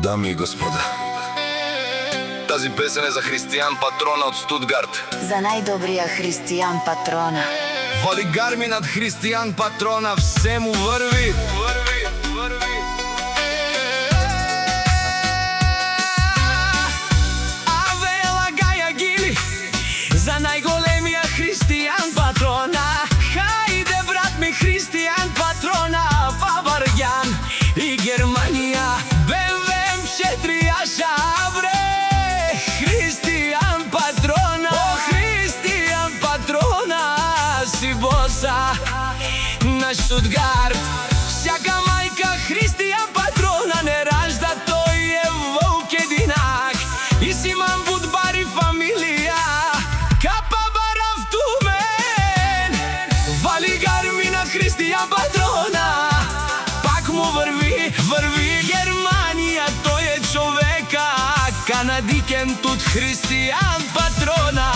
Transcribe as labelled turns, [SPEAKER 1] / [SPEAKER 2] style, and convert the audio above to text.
[SPEAKER 1] Дами и господа, тази песен е за Християн Патрона од Стутгарт.
[SPEAKER 2] За најдобрија Християн Патрона.
[SPEAKER 1] Вали гарми над Християн Патрона, все му врви.
[SPEAKER 3] Авела Гаја Гили, за најголемија Християн Патрона. Хајде брат ми Християн Патрона, Бабарјан и Германија. БМВ 4 јаша бре, Християн Патрона. О, Християн Патрона, си боса на Штутгарт. Всяка мајка Християн Патрона не ражда, тој е волк единак. И си имам будбари фамилија, капа барав тумен. Вали гарми на Християн Патрона, пак му врви Германија, тој е човека канадикен тут Християн Патрона.